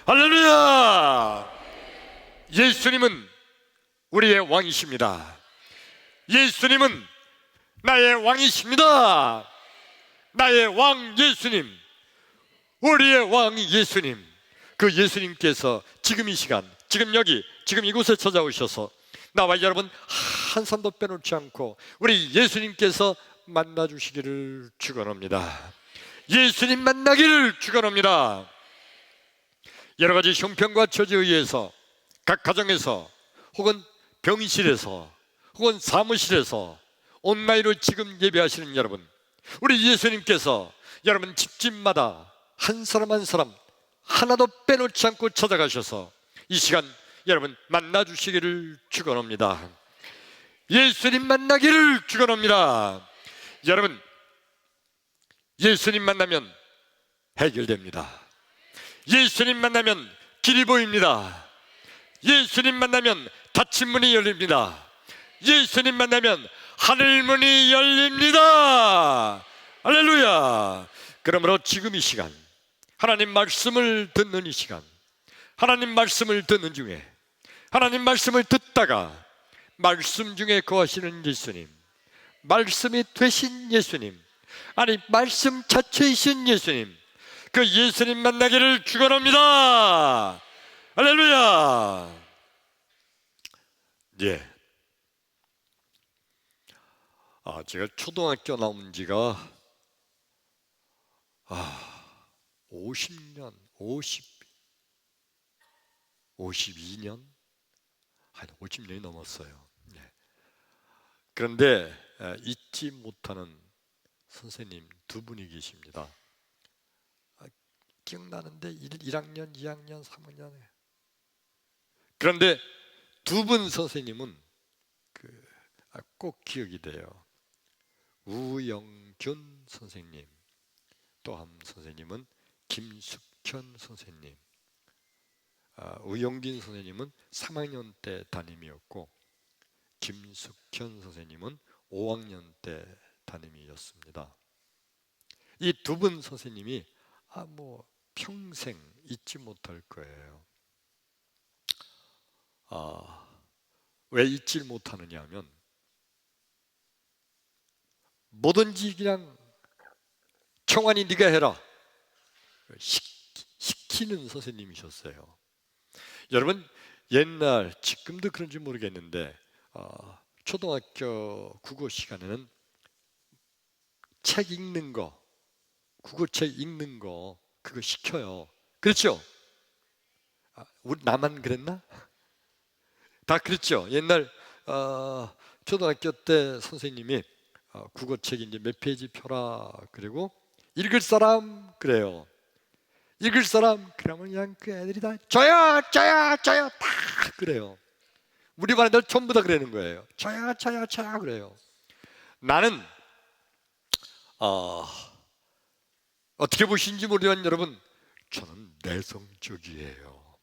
할렐루야! 예수님은 우리의 왕이십니다. 예수님은 나의 왕이십니다. 나의 왕 예수님, 우리의 왕 예수님, 그 예수님께서 지금 이 시간, 지금 여기, 지금 이곳에 찾아오셔서 나와 여러분 한 사람도 빼놓지 않고 우리 예수님께서 만나주시기를 축원합니다. 예수님 만나기를 축원합니다. 여러 가지 형편과 처지에 의해서 각 가정에서 혹은 병실에서 혹은 사무실에서 온라인으로 지금 예배하시는 여러분, 우리 예수님께서 여러분 집집마다 한 사람 한 사람 하나도 빼놓지 않고 찾아가셔서 이 시간 여러분 만나주시기를 축원합니다. 예수님 만나기를 축원합니다. 여러분, 예수님 만나면 해결됩니다. 예수님 만나면 길이 보입니다. 예수님 만나면 닫힌 문이 열립니다. 예수님 만나면 하늘 문이 열립니다. 할렐루야. 그러므로 지금 이 시간, 하나님 말씀을 듣는 이 시간, 하나님 말씀을 듣는 중에, 하나님 말씀을 듣다가 말씀 중에 거하시는 예수님, 말씀이 되신 예수님, 아니 말씀 자체이신 예수님, 그 예수님 만나기를 축원합니다. 할렐루야. 예. 제가 초등학교 나온 지가 50년, 52년, 한 50년이 넘었어요. 네. 그런데 잊지 못하는 선생님 두 분이 계십니다. 기억나는데 1학년, 2학년, 3학년에. 그런데 두 분 선생님은 꼭 기억이 돼요. 우영균 선생님, 또 한 선생님은 김숙현 선생님. 우영균 선생님은 3학년 때 담임이었고 김숙현 선생님은 5학년 때 담임이었습니다. 이 두 분 선생님이 평생 잊지 못할 거예요. 왜 잊지 못하느냐 하면 뭐든지 그냥 청환이 네가 해라 시키는 선생님이셨어요. 여러분 옛날, 지금도 그런지 모르겠는데 초등학교 국어 시간에는 책 읽는 거, 국어책 읽는 거 그거 시켜요. 그렇죠? 우리 나만 그랬나? 다 그랬죠. 옛날 초등학교 때 선생님이 국어책 이제 몇 페이지 펴라 그리고 읽을 사람 그래요. 읽을 사람 그러면 그냥 그 애들이 다 저요 다 그래요. 우리 반 애들 전부 다 그러는 거예요. 저요 그래요. 나는 어떻게 보시는지 모르지만 여러분, 저는 내성적이에요.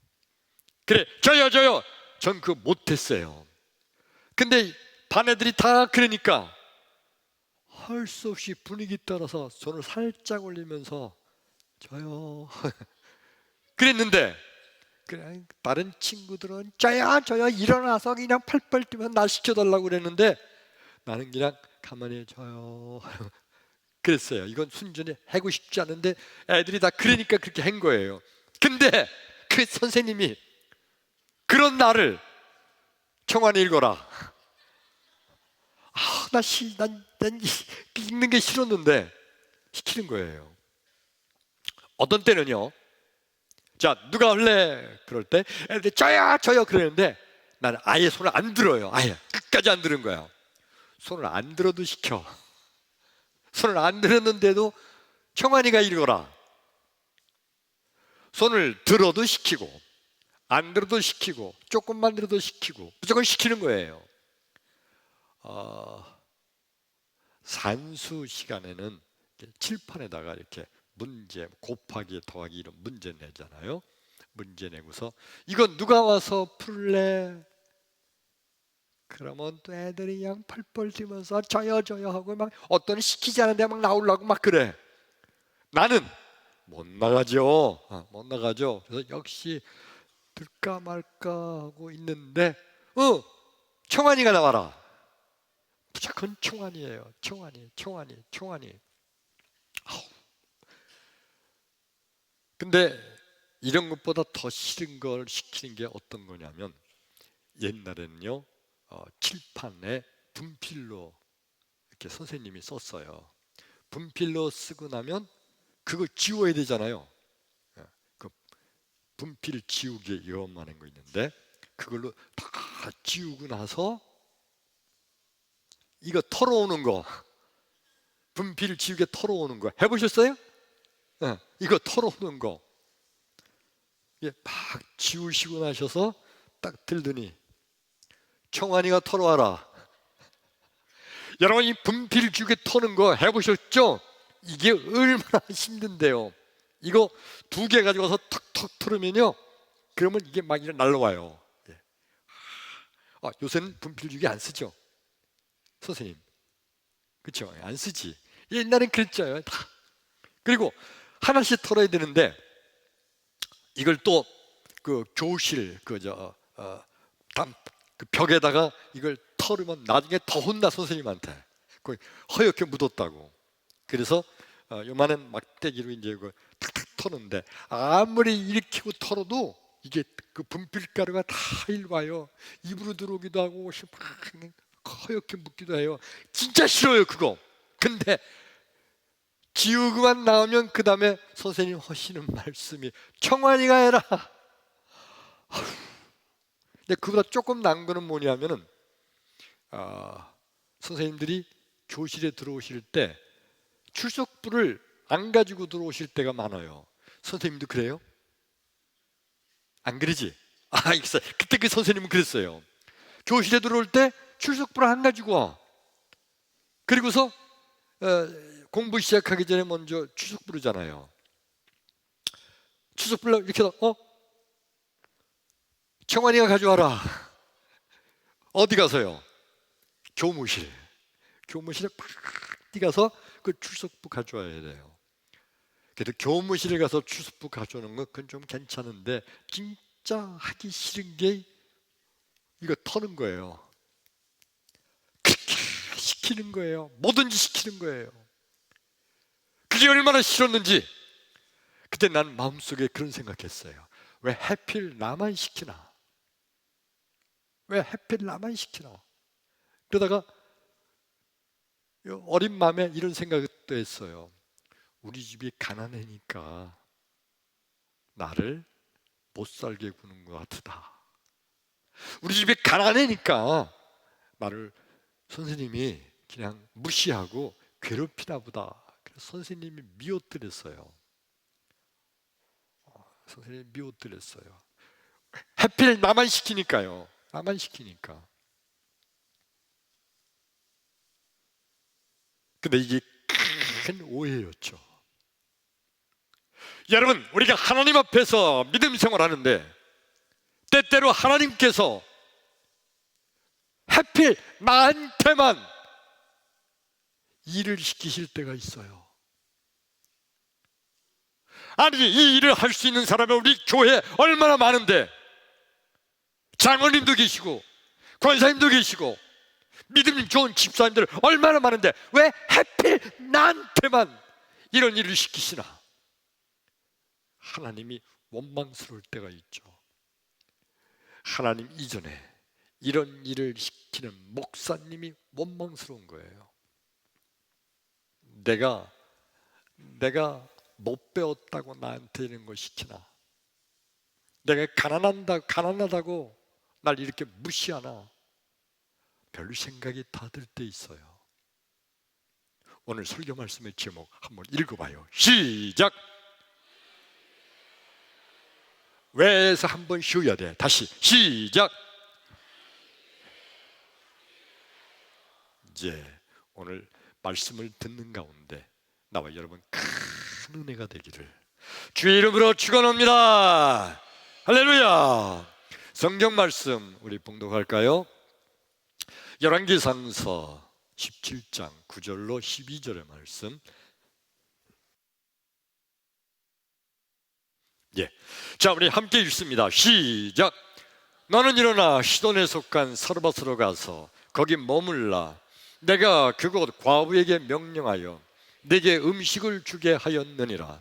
그래 저요 전 그거 못했어요. 근데 반 애들이 다 그러니까 할 수 없이 분위기 따라서 손을 살짝 올리면서 저요 그랬는데 그냥 다른 친구들은 저요 일어나서 그냥 팔팔 뛰면 날 시켜달라고 그랬는데 나는 그냥 가만히 저요 그랬어요. 이건 순전히 하고 싶지 않은데 애들이 다 그러니까 그렇게 한 거예요. 근데 그 선생님이 그런 나를 청환이 읽어라. 난 읽는 게 싫었는데 시키는 거예요. 어떤 때는요, 자 누가 할래? 그럴 때 애들이 저요 그러는데 나는 아예 손을 안 들어요. 아예 끝까지 안 들은 거야. 손을 안 들어도 시켜. 손을 안 들었는데도 청환이가 읽어라. 손을 들어도 시키고 안 들어도 시키고 조금만 들어도 시키고 무조건 시키는 거예요. 산수 시간에는 칠판에다가 이렇게 문제 곱하기 더하기 이런 문제 내잖아요. 문제 내고서 이거 누가 와서 풀래? 그러면 또 애들이 그냥 펄펄 뛰면서 저요 하고 막 어떤 시키지 않은데 막 나오려고 막 그래. 나는 못 나가죠. 못 나가죠. 그래서 역시 들까 말까 하고 있는데 청환이가 나와라. 무조건 청환이에요. 청환이. 근데 이런 것보다 더 싫은 걸 시키는 게 어떤 거냐면, 옛날에는요 칠판에 분필로 이렇게 선생님이 썼어요. 분필로 쓰고 나면 그거 지워야 되잖아요. 그 분필 지우개 요만한 거 있는데 그걸로 다 지우고 나서 이거 털어오는 거, 분필 지우개 털어오는 거 해보셨어요? 이거 털어오는 거 막 지우시고 나셔서 딱 들더니 청환이가 털어와라. 여러분, 이 분필 지우개 터는 거 해보셨죠? 이게 얼마나 힘든데요. 이거 2개 가져가서 턱턱 털으면요, 그러면 이게 막 날라와요. 요새는 분필 지우개 안 쓰죠, 선생님? 그렇죠? 안 쓰지. 옛날엔 그랬죠. 그리고 하나씩 털어야 되는데, 이걸 또 그 교실 그 벽에다가 이걸 털으면 나중에 더 혼나, 선생님한테. 거의 허옇게 묻었다고. 그래서 요만한 막대기로 이제 그 탁탁 터는데, 아무리 일으키고 털어도 이게 그 분필가루가 다 일와요. 입으로 들어오기도 하고 허옇게 묻기도 해요. 진짜 싫어요, 그거. 근데 지우고만 나오면 그 다음에 선생님 하시는 말씀이 청환이가 해라. 근데 그보다 조금 난 거는 뭐냐면은 선생님들이 교실에 들어오실 때 출석부를 안 가지고 들어오실 때가 많아요. 선생님도 그래요? 안 그러지? 그때 그 선생님은 그랬어요. 교실에 들어올 때 출석부를 안 가지고 와. 그리고서 공부 시작하기 전에 먼저 추석 부르잖아요. 추석 불러 이렇게 청환이가 가져와라. 어디 가서요? 교무실에 팍 뛰가서 그 출석부 가져와야 돼요. 그래도 교무실에 가서 출석부 가져오는 건 그건 좀 괜찮은데, 진짜 하기 싫은 게 이거 터는 거예요. 그렇게 시키는 거예요. 뭐든지 시키는 거예요. 그게 얼마나 싫었는지. 그때 난 마음속에 그런 생각했어요. 왜 하필 나만 시키나? 왜 하필 나만 시키나? 그러다가 어린 마음에 이런 생각도 했어요. 우리 집이 가난하니까 나를 못 살게 구는 것 같다. 우리 집이 가난하니까 나를 선생님이 그냥 무시하고 괴롭히나 보다. 그래서 선생님이 미워뜨렸어요. 선생님이 미워뜨렸어요. 하필 나만 시키니까요. 나만 시키니까. 근데 이게 큰 오해였죠. 여러분, 우리가 하나님 앞에서 믿음 생활하는데 때때로 하나님께서 하필 나한테만 일을 시키실 때가 있어요. 아니, 이 일을 할 수 있는 사람이 우리 교회에 얼마나 많은데, 장로님도 계시고 권사님도 계시고 믿음 좋은 집사님들 얼마나 많은데 왜 하필 나한테만 이런 일을 시키시나? 하나님이 원망스러울 때가 있죠. 하나님 이전에 이런 일을 시키는 목사님이 원망스러운 거예요. 내가 못 배웠다고 나한테 이런 걸 시키나? 내가 가난하다고 날 이렇게 무시하나? 별 생각이 다 들 때 있어요. 오늘 설교 말씀의 제목 한번 읽어봐요. 시작! 왜에서 한번 쉬어야 돼. 다시 시작! 이제 오늘 말씀을 듣는 가운데 나와 여러분 큰 은혜가 되기를 주의 이름으로 축원합니다. 할렐루야. 성경 말씀 우리 봉독할까요? 열왕기상서 17장 9절로 12절의 말씀. 예. 자, 우리 함께 읽습니다. 시작. 너는 일어나 시돈에 속한 사르밧으로 가서 거기 머물라. 내가 그곳 과부에게 명령하여 내게 음식을 주게 하였느니라.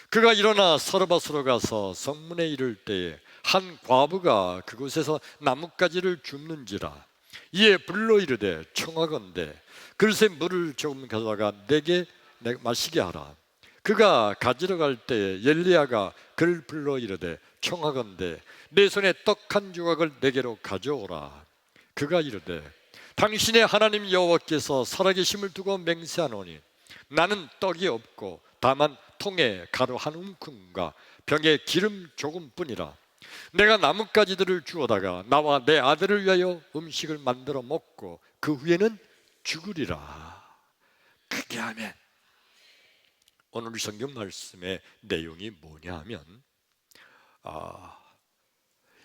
그가 일어나 사르밧으로 가서 성문에 이를 때에 한 과부가 그곳에서 나뭇가지를 줍는지라. 이에 불러 이르되 청하건대 그릇에 물을 조금 가져다가 내게 마시게 하라. 그가 가지러 갈 때에 엘리야가 그를 불러 이르되 청하건대 내 손에 떡 한 조각을 내게로 가져오라. 그가 이르되 당신의 하나님 여호와께서 살아계심을 두고 맹세하노니 나는 떡이 없고 다만 통에 가루 한 움큼과 병에 기름 조금뿐이라. 내가 나뭇가지들을 주워다가 나와 내 아들을 위하여 음식을 만들어 먹고 그 후에는 죽으리라. 그게 하면 오늘 성경 말씀의 내용이 뭐냐 하면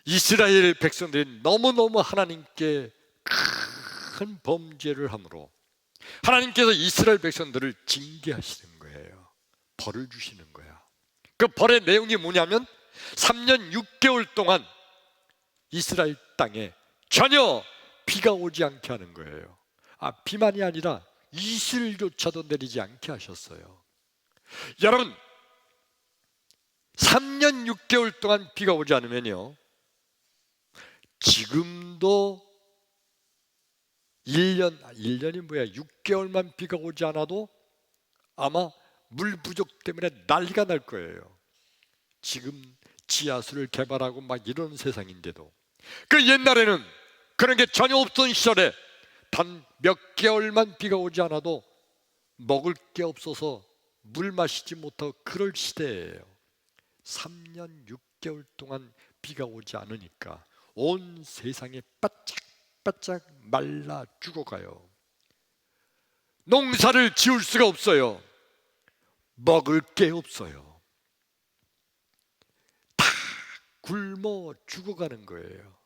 이스라엘 백성들이 너무너무 하나님께 큰 범죄를 함으로 하나님께서 이스라엘 백성들을 징계하시는 거예요. 벌을 주시는 거야. 그 벌의 내용이 뭐냐면 3년 6개월 동안 이스라엘 땅에 전혀 비가 오지 않게 하는 거예요. 비만이 아니라 이슬조차도 내리지 않게 하셨어요. 여러분, 3년 6개월 동안 비가 오지 않으면요, 지금도 1년이 뭐야, 6개월만 비가 오지 않아도 아마 물 부족 때문에 난리가 날 거예요. 지금 지하수를 개발하고 막 이런 세상인데도. 그 옛날에는 그런 게 전혀 없던 시절에 단 몇 개월만 비가 오지 않아도 먹을 게 없어서 물 마시지 못하고 그럴 시대예요. 3년 6개월 동안 비가 오지 않으니까 온 세상에 바짝바짝 말라 죽어가요. 농사를 지을 수가 없어요. 먹을 게 없어요. 다 굶어 죽어가는 거예요.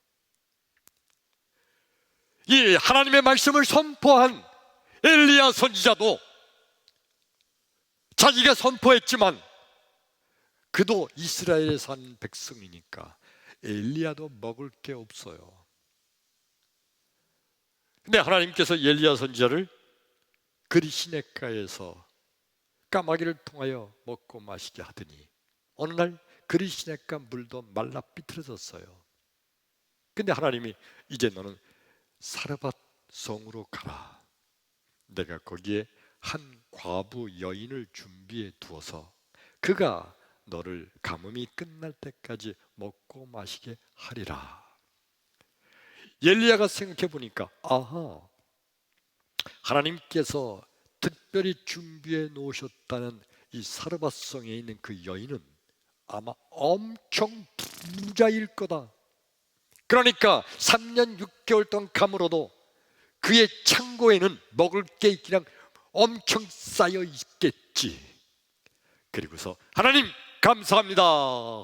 이 하나님의 말씀을 선포한 엘리야 선지자도 자기가 선포했지만 그도 이스라엘에 산 백성이니까 엘리야도 먹을 게 없어요. 근데 하나님께서 엘리야 선지자를 그리 시냇가에서 까마귀를 통하여 먹고 마시게 하더니 어느 날 그리 시냇가 물도 말라 삐뚤어졌어요. 근데 하나님이 이제 너는 사르밧 성으로 가라. 내가 거기에 한 과부 여인을 준비해 두어서 그가 너를 가뭄이 끝날 때까지 먹고 마시게 하리라. 엘리야가 생각해 보니까 하나님께서 특별히 준비해 놓으셨다는 이 사르밧 성에 있는 그 여인은 아마 엄청 부자일 거다. 그러니까 3년 6개월 동안 가물어도 그의 창고에는 먹을 게 그냥 엄청 쌓여 있겠지. 그리고서 하나님 감사합니다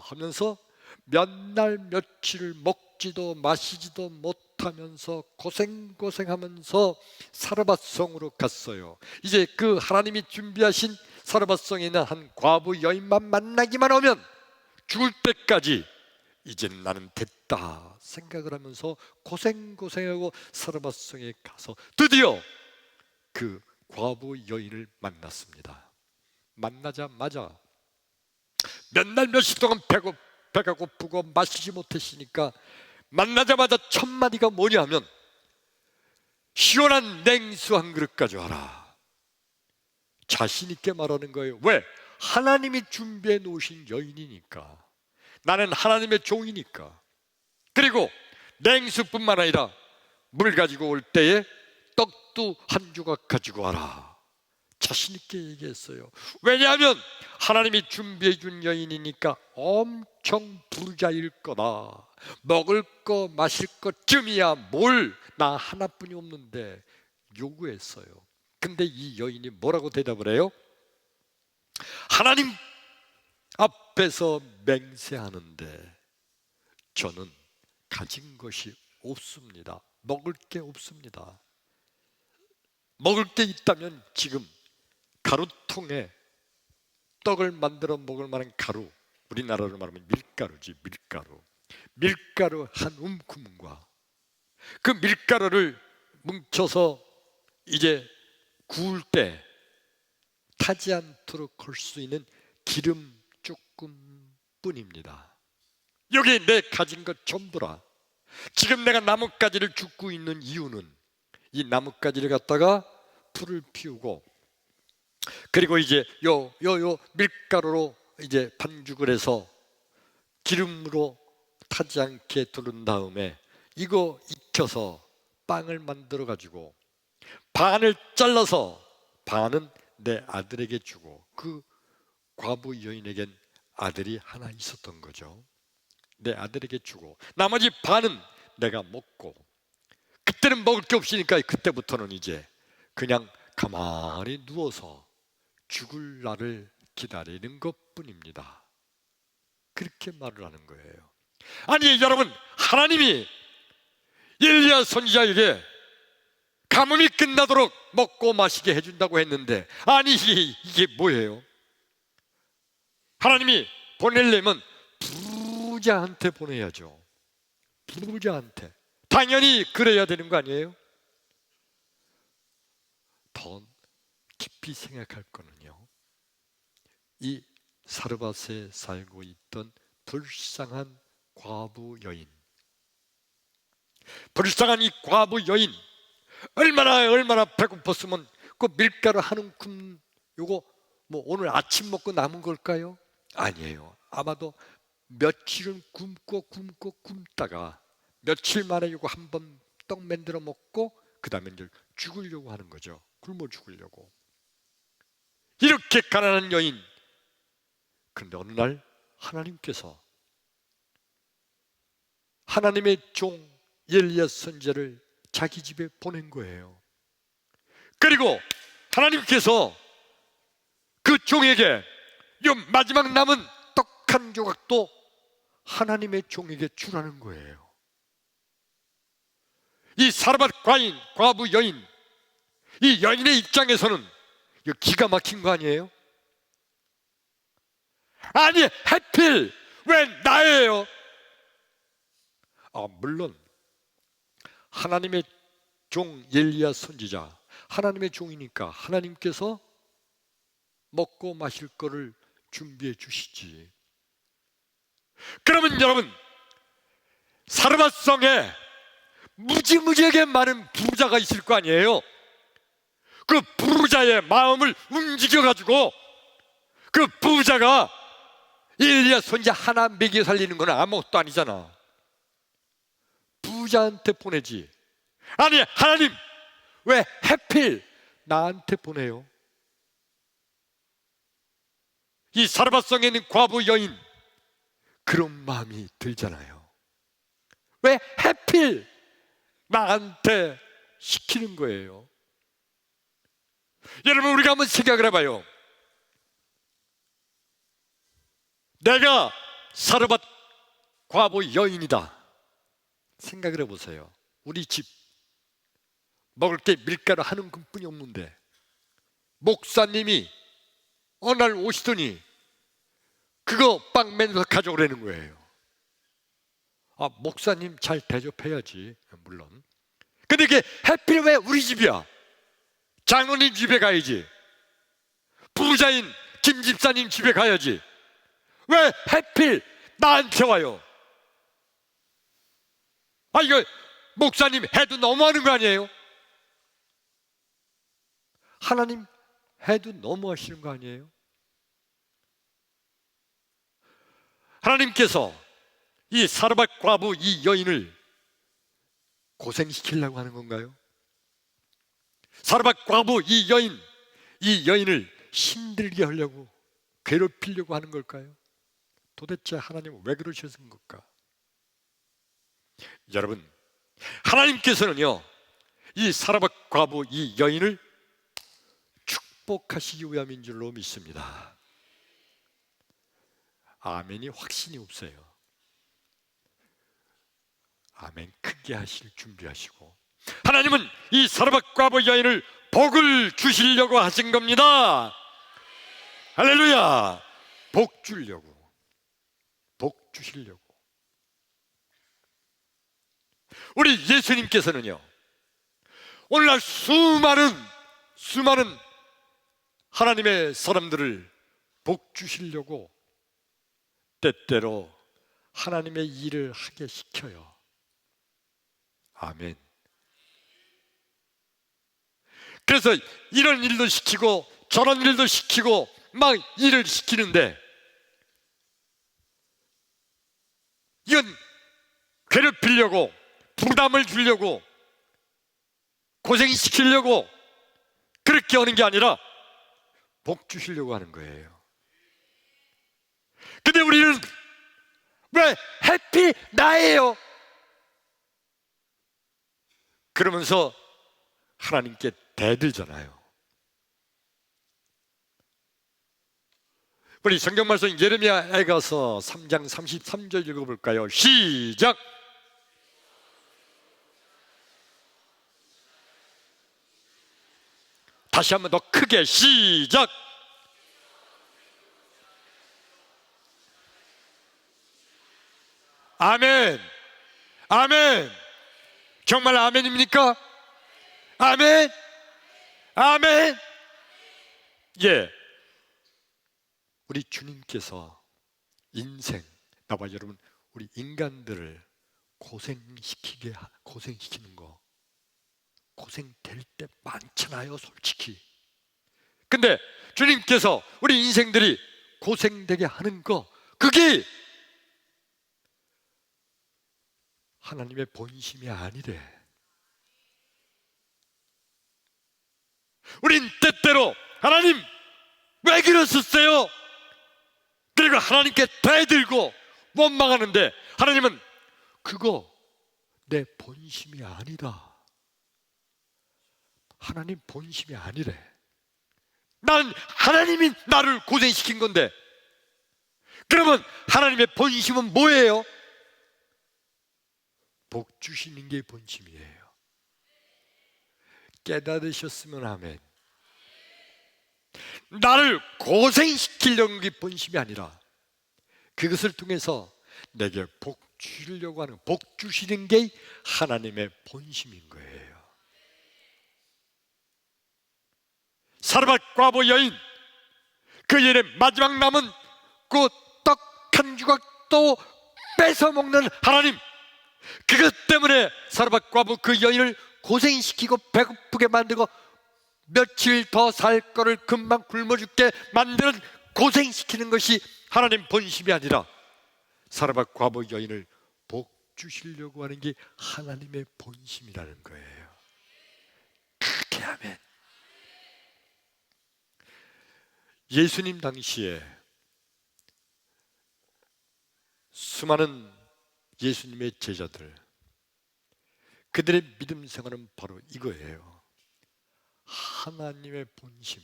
하면서 몇 날 며칠 먹지도 마시지도 못하면서 고생하면서 사르밧 성으로 갔어요. 이제 그 하나님이 준비하신 사르밧 성에 있는 한 과부 여인만 만나기만 하면 죽을 때까지 이제는 나는 됐다 생각을 하면서 고생하고 사르밧 성에 가서 드디어 그 과부 여인을 만났습니다. 만나자마자 몇 날 며칠 동안 배가 고프고 마시지 못했으니까 만나자마자 첫 마디가 뭐냐 하면 시원한 냉수 한 그릇 가져와라. 자신 있게 말하는 거예요. 왜? 하나님이 준비해 놓으신 여인이니까. 나는 하나님의 종이니까. 그리고 냉수뿐만 아니라 물 가지고 올 때에 떡도 한 조각 가지고 와라. 자신 있게 얘기했어요. 왜냐하면 하나님이 준비해 준 여인이니까 엄청 부자일 거다. 먹을 거 마실 것쯤이야 뭘 나 하나뿐이 없는데 요구했어요. 근데 이 여인이 뭐라고 대답을 해요? 하나님 앞에서 맹세하는데 저는 가진 것이 없습니다. 먹을 게 없습니다. 먹을 게 있다면 지금 가루통에 떡을 만들어 먹을 만한 가루 우리나라로 말하면 밀가루지, 밀가루. 밀가루 한 움큼과 그 밀가루를 뭉쳐서 이제 구울 때 타지 않도록 할 수 있는 기름 조금뿐입니다. 여기 내 가진 것 전부라. 지금 내가 나뭇가지를 줍고 있는 이유는 이 나뭇가지를 갖다가 불을 피우고, 그리고 이제 요 밀가루로 이제 반죽을 해서 기름으로 타지 않게 두른 다음에 이거 익혀서 빵을 만들어 가지고 반을 잘라서 반은 내 아들에게 주고, 그 과부 여인에겐 아들이 하나 있었던 거죠. 내 아들에게 주고 나머지 반은 내가 먹고, 그때는 먹을 게 없으니까 그때부터는 이제 그냥 가만히 누워서 죽을 날을 기다리는 것뿐입니다. 그렇게 말을 하는 거예요. 아니 여러분, 하나님이 엘리야 선지자에게 가뭄이 끝나도록 먹고 마시게 해준다고 했는데, 아니 이게 뭐예요? 하나님이 보내려면 부자한테 보내야죠. 부자한테. 당연히 그래야 되는 거 아니에요? 더 깊이 생각할 거는요, 이 사르밧에 살고 있던 불쌍한 과부 여인, 불쌍한 이 과부 여인, 얼마나 배고팠으면 그 밀가루 한 움큼 요거 뭐 오늘 아침 먹고 남은 걸까요? 아니에요. 아마도 며칠은 굶다가 며칠 만에 이거 한번 떡 만들어 먹고 그 다음에 이제 죽으려고 하는 거죠. 굶어 죽으려고. 이렇게 가난한 여인. 그런데 어느 날 하나님께서 하나님의 종 엘리야 선지자를 자기 집에 보낸 거예요. 그리고 하나님께서 그 종에게 이 마지막 남은 떡 한 조각도 하나님의 종에게 주라는 거예요. 이 사르밧 과부 여인, 이 여인의 입장에서는 이거 기가 막힌 거 아니에요? 아니 하필 왜 나예요? 물론 하나님의 종 엘리야 선지자, 하나님의 종이니까 하나님께서 먹고 마실 거를 준비해 주시지. 그러면 여러분, 사르밧성에 무지무지하게 많은 부자가 있을 거 아니에요? 그 부자의 마음을 움직여가지고 그 부자가 엘리야 선지자 하나 먹여 살리는 건 아무것도 아니잖아. 부자한테 보내지. 아니 하나님 왜 하필 나한테 보내요? 이 사르밧성에 있는 과부 여인, 그런 마음이 들잖아요. 왜 하필 나한테 시키는 거예요? 여러분, 우리가 한번 생각을 해봐요. 내가 사르밧 과부 여인이다. 생각을 해보세요. 우리 집 먹을 게 밀가루 한 움큼뿐이 없는데 목사님이 어느 날 오시더니 그거 빵 맨서 가져오라는 거예요. 목사님 잘 대접해야지, 물론. 근데 이게 하필 왜 우리 집이야? 장로님 집에 가야지. 부자인 김 집사님 집에 가야지. 왜 하필 나한테 와요? 이거 목사님 해도 너무하는 거 아니에요? 하나님 해도 너무하시는 거 아니에요? 하나님께서 이 사르밧 과부 이 여인을 고생시키려고 하는 건가요? 사르밧 과부 이 여인을 힘들게 하려고, 괴롭히려고 하는 걸까요? 도대체 하나님은 왜 그러셨은 걸까? 여러분, 하나님께서는요, 이 사르밧 과부 이 여인을 축복하시기 위함인 줄로 믿습니다. 아멘이 확신이 없어요. 아멘 크게 하실 준비하시고, 하나님은 이 사르밧 과부 여인을 복을 주시려고 하신 겁니다. 할렐루야. 복 주려고. 복 주시려고. 우리 예수님께서는요, 오늘날 수많은 하나님의 사람들을 복 주시려고 때때로 하나님의 일을 하게 시켜요. 아멘. 그래서 이런 일도 시키고 저런 일도 시키고 막 일을 시키는데, 이건 괴롭히려고, 부담을 주려고, 고생시키려고 그렇게 하는 게 아니라 복 주시려고 하는 거예요. 근데 우리는 왜 해피 나예요? 그러면서 하나님께 대들잖아요. 우리 성경 말씀 예레미야에 가서 3장 33절 읽어볼까요? 시작! 다시 한번 더 크게 시작! 아멘! 아멘! 정말 아멘입니까? 아멘! 아멘! 예, 우리 주님께서 인생, 나와 여러분, 우리 인간들을 고생시키는 거, 고생될 때 많잖아요, 솔직히. 근데 주님께서 우리 인생들이 고생되게 하는 거, 그게 하나님의 본심이 아니래. 우린 때때로 하나님 왜 그러셨어요? 그리고 하나님께 대들고 원망하는데, 하나님은 그거 내 본심이 아니다. 하나님 본심이 아니래. 난 하나님이 나를 고생시킨 건데. 그러면 하나님의 본심은 뭐예요? 복 주시는 게 본심이에요. 깨달으셨으면 아멘. 나를 고생시키려는 게 본심이 아니라 그것을 통해서 내게 복 주시려고 하는, 복 주시는 게 하나님의 본심인 거예요. 사르밧 과부 여인, 그 여인의 마지막 남은 그 떡 한 조각도 뺏어 먹는 하나님, 그것 때문에 사르밧 과부 그 여인을 고생시키고 배고프게 만들고 며칠 더 살 거를 금방 굶어 죽게 만드는, 고생시키는 것이 하나님 본심이 아니라 사르밧 과부 여인을 복 주시려고 하는 게 하나님의 본심이라는 거예요. 그렇게 하면 예수님 당시에 수많은 예수님의 제자들, 그들의 믿음 생활은 바로 이거예요. 하나님의 본심,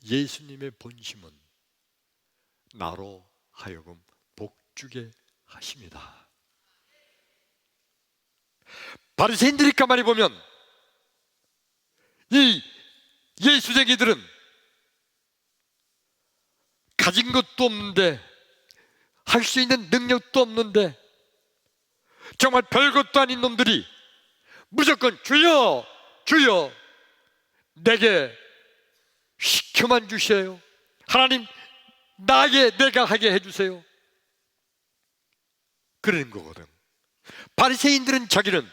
예수님의 본심은 나로 하여금 복주게 하십니다. 바리새인들이 가만히 보면 이 예수쟁이들은 가진 것도 없는데, 할 수 있는 능력도 없는데, 정말 별것도 아닌 놈들이 무조건 주여 주여 내게 시켜만 주세요, 하나님 내가 하게 해주세요, 그러는 거거든. 바리새인들은 자기는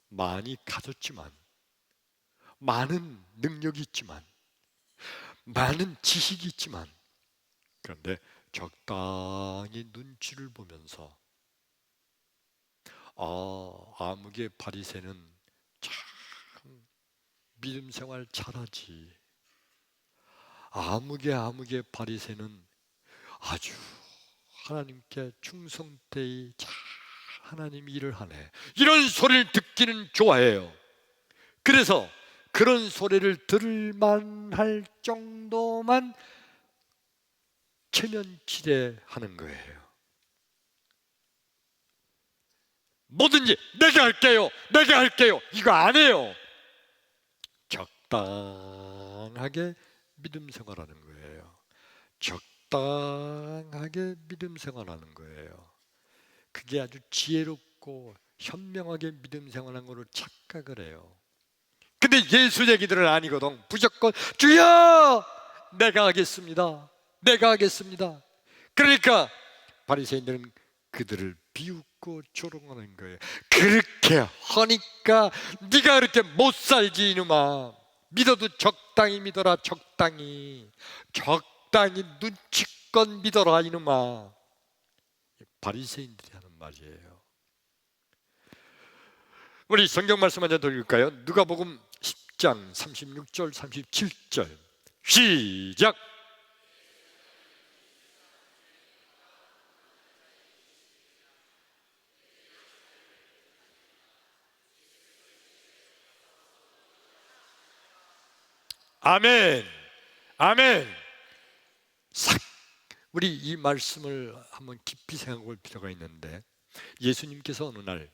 많이 가졌지만, 많은 능력이 있지만, 많은 지식이 있지만, 그런데 적당히 눈치를 보면서 아무개 바리새는 참 믿음 생활 잘하지, 아무개 바리새는 아주 하나님께 충성되이 잘 하나님 일을 하네, 이런 소리를 듣기는 좋아해요. 그래서 그런 소리를 들을만할 정도만 체면치레하는 거예요. 뭐든지 내가 할게요 이거 안 해요. 적당하게 믿음 생활하는 거예요. 적당하게 믿음 생활하는 거예요. 그게 아주 지혜롭고 현명하게 믿음 생활하는 걸로 착각을 해요. 근데 예수 얘기들은 아니거든. 무조건 주여 내가 하겠습니다, 내가 하겠습니다. 그러니까 바리새인들은 그들을 비웃고 조롱하는 거예요. 그렇게 하니까 네가 그렇게 못 살지 이놈아. 믿어도 적당히 믿어라. 적당히 눈치껏 믿어라 이놈아. 바리새인들이 하는 말이에요. 우리 성경 말씀 한번 더 읽을까요? 누가복음 10장 36절 37절 시작. 아멘, 아멘. 우리 이 말씀을 한번 깊이 생각해 볼 필요가 있는데, 예수님께서 어느 날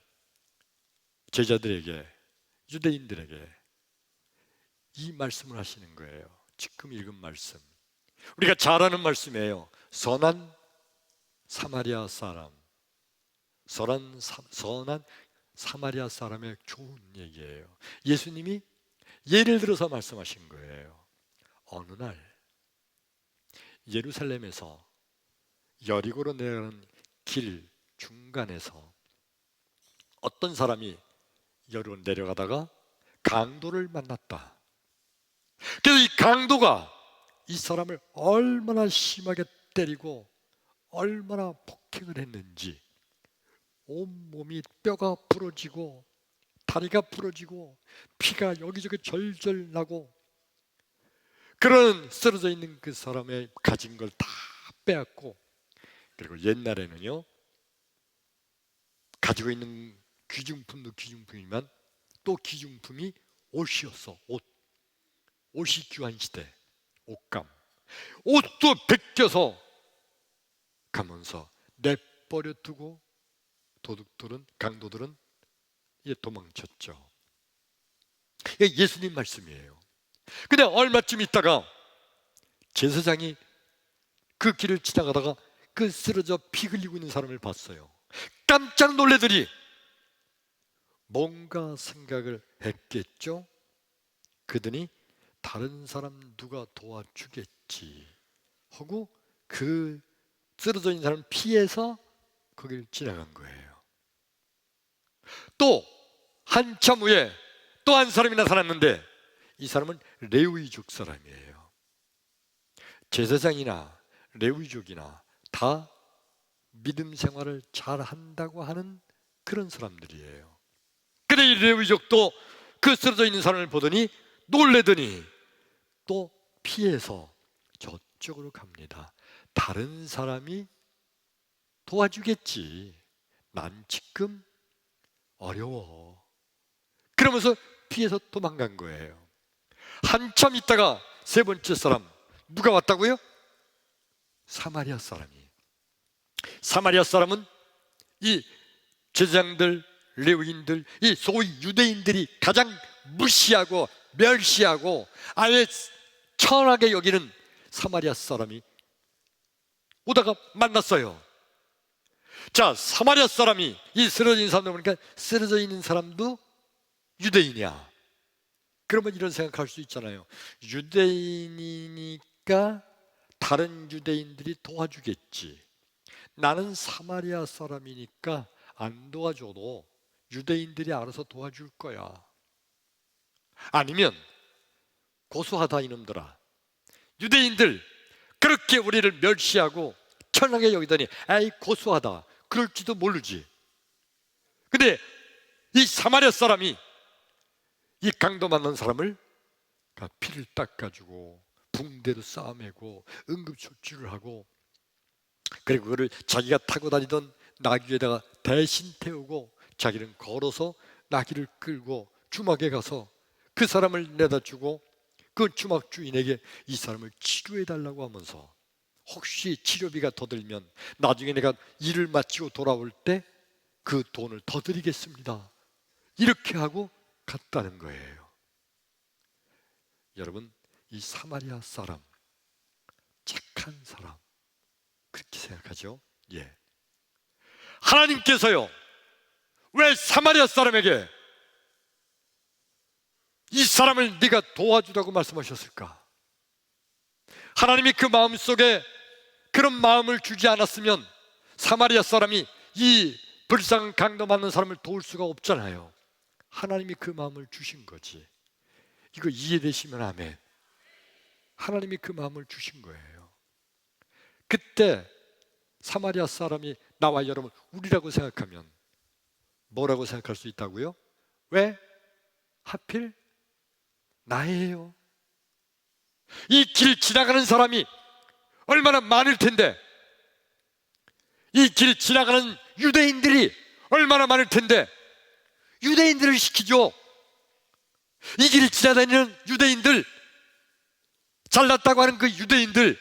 제자들에게, 유대인들에게 이 말씀을 하시는 거예요. 지금 읽은 말씀, 우리가 잘 아는 말씀이에요. 선한 사마리아 사람, 선한 사마리아 사람의 좋은 얘기예요. 예수님이 예를 들어서 말씀하신 거예요. 어느 날 예루살렘에서 여리고로 내려가는 길 중간에서 어떤 사람이 여리고 내려가다가 강도를 만났다. 그래서 이 강도가 이 사람을 얼마나 심하게 때리고 얼마나 폭행을 했는지 온몸이 뼈가 부러지고 다리가 부러지고 피가 여기저기 절절 나고, 그런 쓰러져 있는 그 사람의 가진 걸 다 빼앗고, 그리고 옛날에는요 가지고 있는 귀중품도 귀중품이지만 또 귀중품이 옷이었어. 옷이 귀한 시대. 옷감, 옷도 벗겨서 가면서 내버려 두고 강도들은 도망쳤죠. 이게 예수님 말씀이에요. 근데 얼마쯤 있다가 제사장이 그 길을 지나가다가 그 쓰러져 피 흘리고 있는 사람을 봤어요. 깜짝 놀래더니 뭔가 생각을 했겠죠. 그러더니 다른 사람 누가 도와주겠지 하고 그 쓰러져 있는 사람 피해서 거기를 지나간 거예요. 또 한참 후에 또 한 사람이 나타났는데 이 사람은 레위족 사람이에요. 제사장이나 레위족이나 다 믿음 생활을 잘 한다고 하는 그런 사람들이에요. 근데 이 레위족도 그 쓰러져 있는 사람을 보더니 놀래더니 또 피해서 저쪽으로 갑니다. 다른 사람이 도와주겠지, 난 지금 어려워. 그러면서 피해서 도망간 거예요. 한참 있다가 세 번째 사람 누가 왔다고요? 사마리아 사람이. 사마리아 사람은 이 제사장들, 레위인들, 이 소위 유대인들이 가장 무시하고 멸시하고 아예 천하게 여기는 사마리아 사람이 오다가 만났어요. 자, 사마리아 사람이 이 쓰러져 있는 사람들 보니까 쓰러져 있는 사람도 유대인이야. 그러면 이런 생각할 수 있잖아요. 유대인이니까 다른 유대인들이 도와주겠지. 나는 사마리아 사람이니까 안 도와줘도 유대인들이 알아서 도와줄 거야. 아니면 고소하다 이놈들아, 유대인들 그렇게 우리를 멸시하고 천하게 여기더니 에이 고소하다 그럴지도 모르지. 근데 이 사마리아 사람이 이 강도 만난 사람을 피를 닦아주고 붕대도 싸매고 응급처치를 하고, 그리고 그를 자기가 타고 다니던 나귀에다가 대신 태우고 자기는 걸어서 나귀를 끌고 주막에 가서 그 사람을 내다 주고 그 주막 주인에게 이 사람을 치료해 달라고 하면서 혹시 치료비가 더 들면 나중에 내가 일을 마치고 돌아올 때 그 돈을 더 드리겠습니다, 이렇게 하고 갔다는 거예요. 여러분, 이 사마리아 사람 착한 사람, 그렇게 생각하죠? 예. 하나님께서요, 왜 사마리아 사람에게 이 사람을 네가 도와주라고 말씀하셨을까? 하나님이 그 마음속에 그런 마음을 주지 않았으면 사마리아 사람이 이 불쌍한 강도받는 사람을 도울 수가 없잖아요. 하나님이 그 마음을 주신 거지. 이거 이해되시면 아멘. 하나님이 그 마음을 주신 거예요. 그때 사마리아 사람이 나와 여러분 우리라고 생각하면 뭐라고 생각할 수 있다고요? 왜? 하필 나예요. 이 길 지나가는 사람이 얼마나 많을 텐데, 이 길 지나가는 유대인들이 얼마나 많을 텐데 유대인들을 시키죠. 이 길 지나다니는 유대인들, 잘났다고 하는 그 유대인들,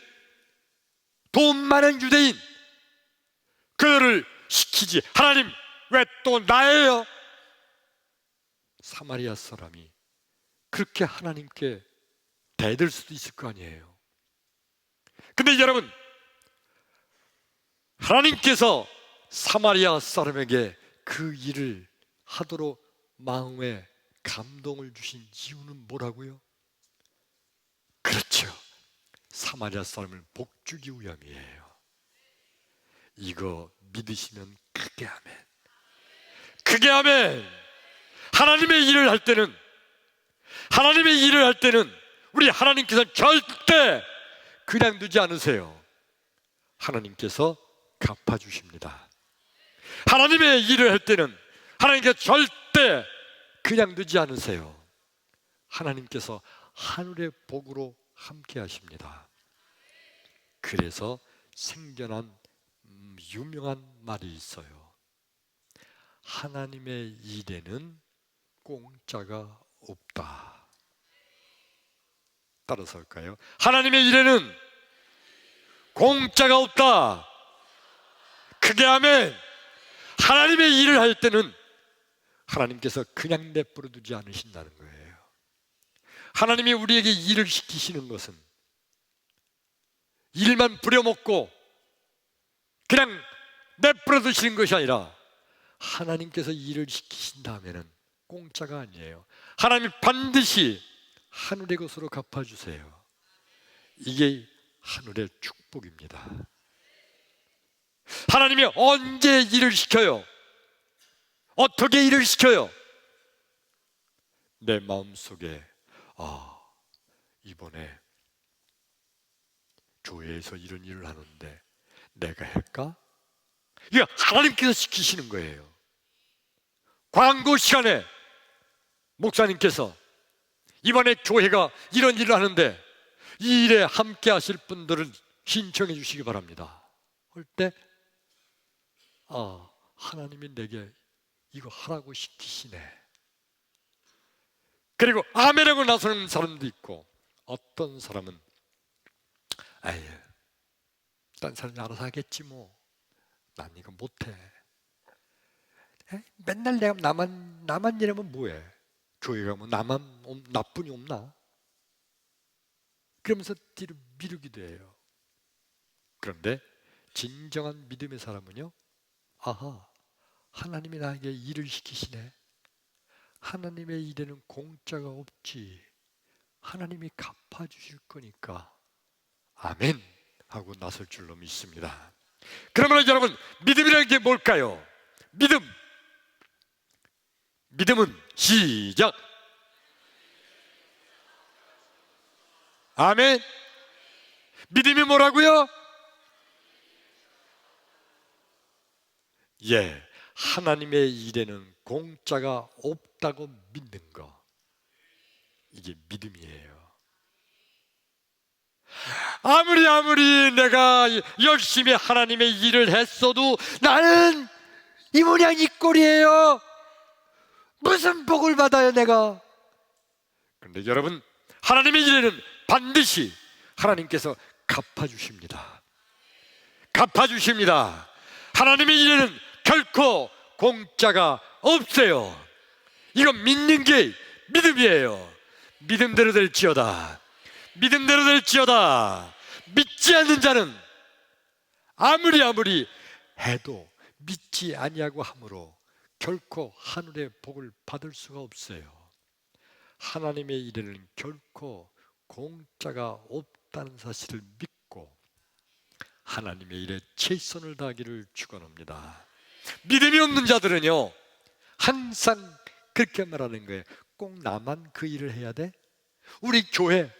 돈 많은 유대인, 그들을 시키지. 하나님 왜 또 나예요? 사마리아 사람이 그렇게 하나님께 대들 수도 있을 거 아니에요. 근데 여러분, 하나님께서 사마리아 사람에게 그 일을 하도록 마음에 감동을 주신 이유는 뭐라고요? 그렇죠, 사마리아 사람을 복주기 위함이에요. 이거 믿으시면 크게 아멘. 크게 아멘. 하나님의 일을 할 때는, 하나님의 일을 할 때는 우리 하나님께서 절대 그냥 두지 않으세요. 하나님께서 갚아주십니다. 하나님의 일을 할 때는 하나님께서 절대 그냥 두지 않으세요. 하나님께서 하늘의 복으로 함께 하십니다. 그래서 생겨난 유명한 말이 있어요. 하나님의 일에는 공짜가 없다. 따라서 할까요? 하나님의 일에는 공짜가 없다. 크게 아멘. 하나님의 일을 할 때는 하나님께서 그냥 내버려 두지 않으신다는 거예요. 하나님이 우리에게 일을 시키시는 것은 일만 부려먹고 그냥 내버려 두시는 것이 아니라 하나님께서 일을 시키신 다음에는 공짜가 아니에요. 하나님이 반드시 하늘의 것으로 갚아주세요. 이게 하늘의 축복입니다. 하나님이 언제 일을 시켜요? 어떻게 일을 시켜요? 내 마음속에 이번에 교회에서 이런 일을 하는데 내가 할까? 이게 하나님께서 시키시는 거예요. 광고 시간에 목사님께서 이번에 교회가 이런 일을 하는데 이 일에 함께 하실 분들은 신청해 주시기 바랍니다 할 때 하나님이 내게 이거 하라고 시키시네. 그리고 아멘하고 나서는 사람도 있고, 어떤 사람은 아유, 딴 사람이 알아서 하겠지 뭐, 난 이거 못해. 맨날 내가 나만 일하면 뭐해? 교회 가면 나만 나뿐이 없나? 그러면서 뒤로 미루기도 해요. 그런데 진정한 믿음의 사람은요, 하나님이 나에게 일을 시키시네. 하나님의 일에는 공짜가 없지. 하나님이 갚아주실 거니까 아멘 하고 나설 줄로 믿습니다. 그러면 여러분, 믿음이라는 게 뭘까요? 믿음은 시작. 아멘. 믿음이 뭐라고요? 예, 하나님의 일에는 공짜가 없다고 믿는 거, 이게 믿음이에요. 아무리 내가 열심히 하나님의 일을 했어도 나는 이 모양 이 꼴이에요. 무슨 복을 받아요 내가? 그런데 여러분, 하나님의 일에는 반드시 하나님께서 갚아주십니다. 갚아주십니다. 하나님의 일에는 결코 공짜가 없어요. 이건 믿는 게 믿음이에요. 믿음대로 될지어다. 믿음대로 될지어다. 믿지 않는 자는 아무리 해도 믿지 아니하고 함으로 결코 하늘의 복을 받을 수가 없어요. 하나님의 일에는 결코 공짜가 없다는 사실을 믿고 하나님의 일에 최선을 다하기를 축원합니다. 믿음이 없는 자들은요, 항상 그렇게 말하는 거예요. 꼭 나만 그 일을 해야 돼? 우리 교회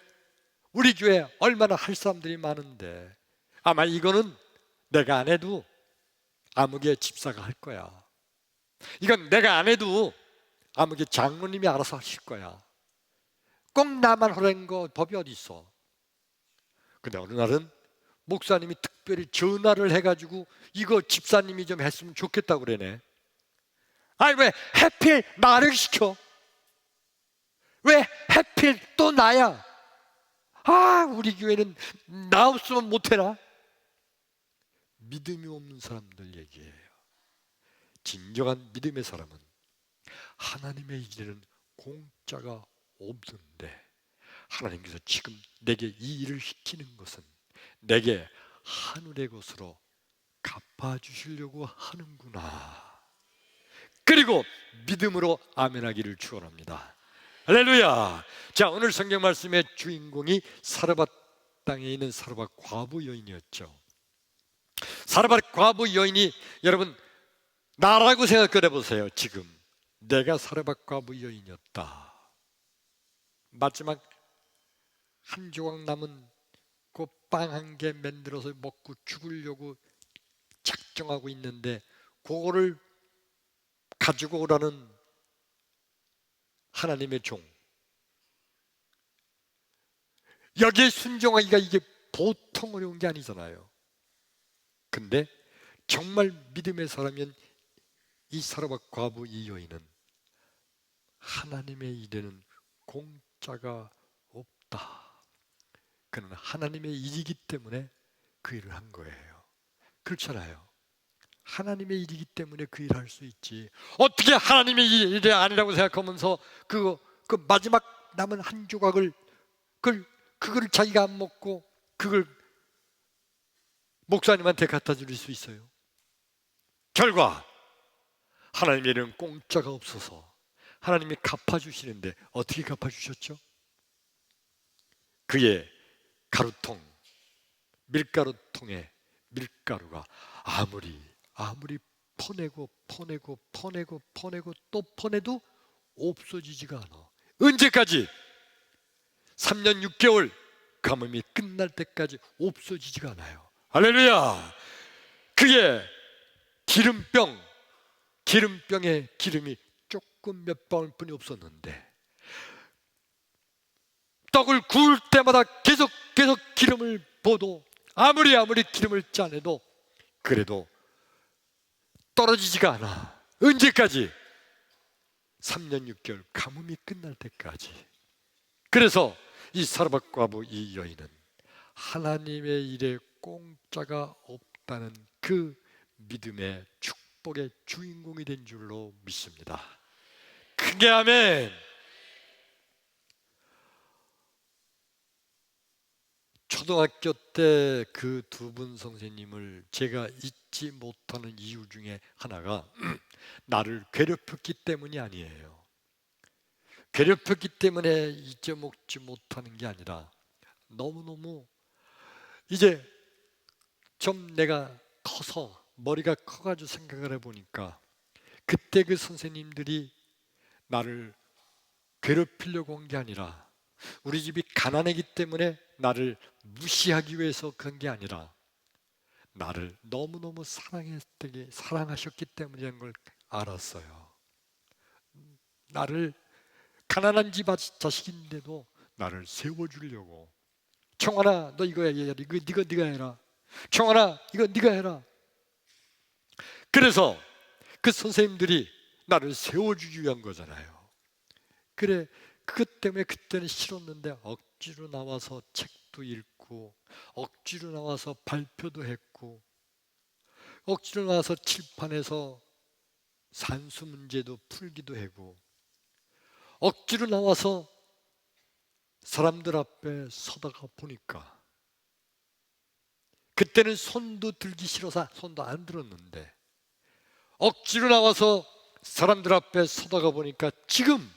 얼마나 할 사람들이 많은데 아마 이거는 내가 안 해도 아무개 집사가 할 거야. 이건 내가 안 해도 아무개 장로님이 알아서 하실 거야. 꼭 나만 하라는 거 법이 어디 있어? 근데 어느 날은 목사님이 특별히 전화를 해가지고 이거 집사님이 좀 했으면 좋겠다고 그러네. 아니 왜 하필 나를 시켜? 왜 하필 또 나야? 우리 교회는 나 없으면 못해나? 믿음이 없는 사람들 얘기예요. 진정한 믿음의 사람은 하나님의 일에는 공짜가 없는데 하나님께서 지금 내게 이 일을 시키는 것은 내게 하늘의 것으로 갚아주시려고 하는구나. 그리고 믿음으로 아멘하기를 축원합니다. 할렐루야. 자, 오늘 성경 말씀의 주인공이 사르밧 땅에 있는 사르밧 과부 여인이었죠. 사르밧 과부 여인이, 여러분 나라고 생각해 보세요. 지금 내가 사르밧 과부 여인이었다. 마지막 한 조각 남은 그 빵 한 개 만들어서 먹고 죽으려고 작정하고 있는데 그거를 가지고 오라는 하나님의 종, 여기에 순종하기가 이게 보통 어려운 게 아니잖아요. 근데 정말 믿음의 사람이면 이 사르밧 과부 이 여인은 하나님의 일에는 공짜가 없다. 그는 하나님의 일이기 때문에 그 일을 한 거예요. 그렇잖아요. 하나님의 일이기 때문에 그 일을 할 수 있지. 어떻게 하나님의 일이 아니라고 생각하면서 그 마지막 남은 한 조각을 그걸 자기가 안 먹고 그걸 목사님한테 갖다 줄 수 있어요? 결과 하나님의 일은 공짜가 없어서 하나님이 갚아주시는데 어떻게 갚아주셨죠? 그의 가루통, 밀가루통에 밀가루가 아무리 퍼내고 또 퍼내도 없어지지가 않아. 언제까지? 3년 6개월 가뭄이 끝날 때까지 없어지지가 않아요. 할렐루야. 그의 기름병에 기름이 조금 몇 방울뿐이 없었는데 떡을 구울 때마다 계속 기름을 부어도 아무리 기름을 짜내도 그래도 떨어지지가 않아. 언제까지? 3년 6개월 가뭄이 끝날 때까지. 그래서 이 사르밧 과부 이 여인은 하나님의 일에 공짜가 없다는 그 믿음의 축복의 주인공이 된 줄로 믿습니다. 크게 아멘. 초등학교 때 그 두 분 선생님을 제가 잊지 못하는 이유 중에 하나가 나를 괴롭혔기 때문이 아니에요. 괴롭혔기 때문에 잊어먹지 못하는 게 아니라 너무너무 이제 좀 내가 커서 머리가 커가지고 생각을 해보니까 그때 그 선생님들이 나를 괴롭히려고 한 게 아니라 우리 집이 가난하기 때문에 나를 무시하기 위해서 그런 게 아니라 나를 너무너무 사랑하셨기 때문이라는 걸 알았어요. 나를 가난한 집 자식인데도 나를 세워주려고. 청아나 너 이거 해야 돼. 이거 네가 해라. 청아나 이거 네가 해라. 그래서 그 선생님들이 나를 세워주기 위한 거잖아요. 그래, 그것 때문에 그때는 싫었는데 억지로 나와서 책도 읽고 억지로 나와서 발표도 했고 억지로 나와서 칠판에서 산수 문제도 풀기도 하고 억지로 나와서 사람들 앞에 서다가 보니까 그때는 손도 들기 싫어서 손도 안 들었는데 억지로 나와서 사람들 앞에 서다가 보니까 지금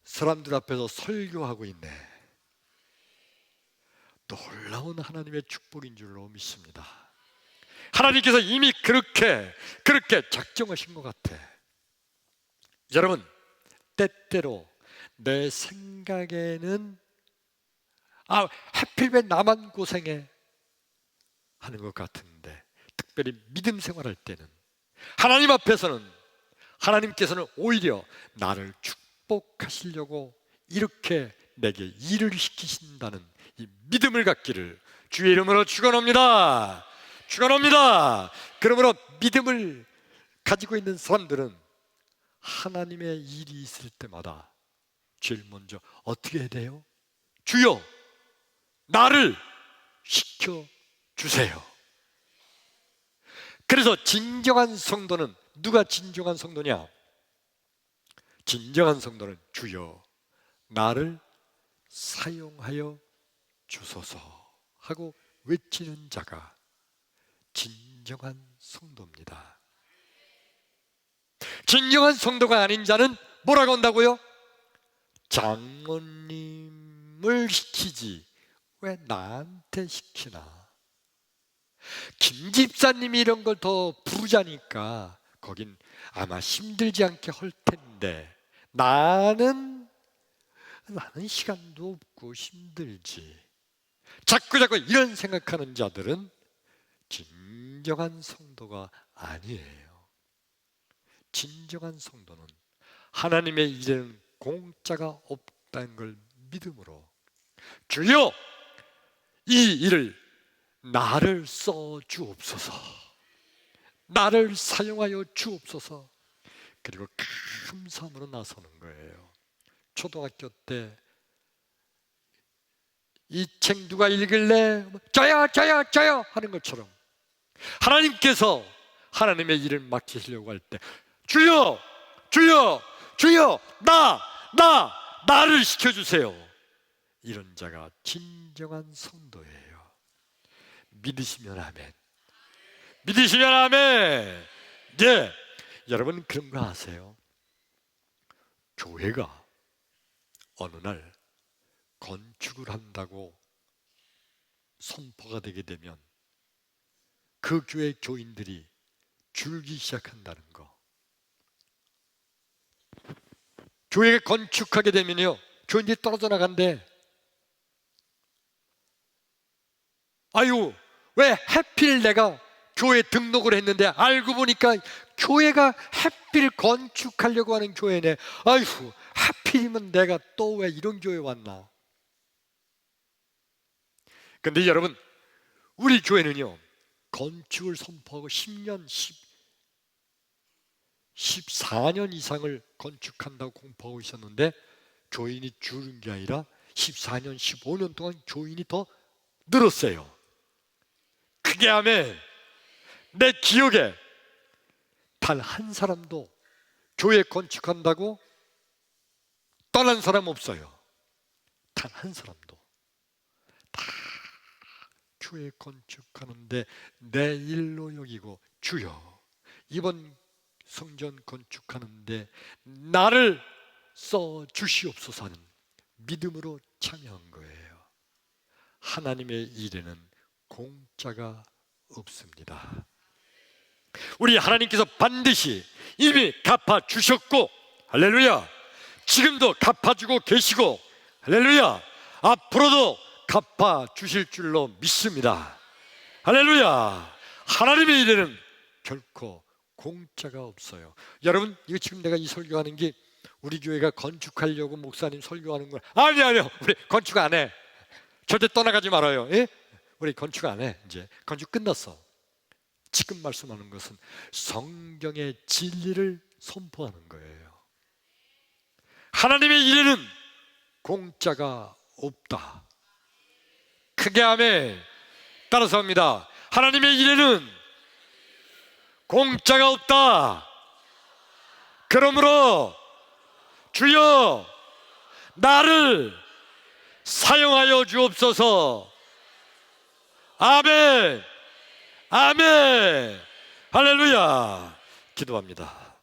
사람들 앞에서 설교하고 있네. 놀라운 하나님의 축복인 줄로 믿습니다. 하나님께서 이미 그렇게 작정하신 것 같아. 여러분, 때때로 내 생각에는 하필 왜 나만 고생해 하는 것 같은데, 특별히 믿음 생활할 때는 하나님 앞에서는 하나님께서는 오히려 나를 축복하시려고 이렇게 내게 일을 시키신다는 이 믿음을 갖기를 주의 이름으로 축원합니다. 축원합니다. 그러므로 믿음을 가지고 있는 사람들은 하나님의 일이 있을 때마다 제일 먼저 어떻게 해야 돼요? 주여, 나를 시켜주세요. 그래서 진정한 성도는, 누가 진정한 성도냐? 진정한 성도는 주여, 나를 사용하여 주소서 하고 외치는 자가 진정한 성도입니다. 진정한 성도가 아닌 자는 뭐라고 한다고요? 장로님을 시키지 왜 나한테 시키나? 김 집사님이 이런 걸 더 부르자니까 거긴 아마 힘들지 않게 할 텐데 나는 시간도 없고 힘들지. 자꾸 이런 생각하는 자들은 진정한 성도가 아니에요. 진정한 성도는 하나님의 일에는 공짜가 없다는 걸 믿음으로 주여, 이 일을 나를 써 주옵소서, 나를 사용하여 주옵소서. 그리고 감사함으로 나서는 거예요. 초등학교 때 이 책 누가 읽을래? 저요 하는 것처럼 하나님께서 하나님의 일을 맡기시려고 할 때 주여, 주여, 주여, 나를 시켜주세요. 이런 자가 진정한 성도예요. 믿으시면 아멘. 믿으시면 아멘. 네, 여러분 그런 거 아세요? 교회가 어느 날 건축을 한다고 선포가 되게 되면 그 교회 교인들이 줄기 시작한다는 거. 교회가 건축하게 되면요, 교인들이 떨어져 나간대. 아유, 왜 하필 내가 교회 등록을 했는데 알고 보니까 교회가 하필 건축하려고 하는 교회네. 아이고, 하필이면 내가 또 왜 이런 교회 왔나? 근데 여러분, 우리 교회는요, 건축을 선포하고 10년, 14년 이상을 건축한다고 공포하고 있었는데 교인이 줄은 게 아니라 14년, 15년 동안 교인이 더 늘었어요. 그게 아멘. 내 기억에 단 한 사람도 교회 건축한다고 떠난 사람 없어요. 단 한 사람도. 다 교회 건축하는데 내 일로 여기고 주여, 이번 성전 건축하는데 나를 써 주시옵소서 하는 믿음으로 참여한 거예요. 하나님의 일에는 공짜가 없습니다. 우리 하나님께서 반드시 이미 갚아주셨고, 할렐루야, 지금도 갚아주고 계시고, 할렐루야, 앞으로도 갚아주실 줄로 믿습니다. 할렐루야. 하나님의 일에는 결코 공짜가 없어요. 여러분, 이거 지금 내가 이 설교하는 게 우리 교회가 건축하려고 목사님 설교하는 건 아니요, 우리 건축 안 해. 절대 떠나가지 말아요. 예? 우리 건축 안 해. 이제 건축 끝났어. 지금 말씀하는 것은 성경의 진리를 선포하는 거예요. 하나님의 일에는 공짜가 없다. 크게 아멘. 따라서 합니다. 하나님의 일에는 공짜가 없다. 그러므로 주여, 나를 사용하여 주옵소서. 아멘. 아멘. 할렐루야. 기도합니다.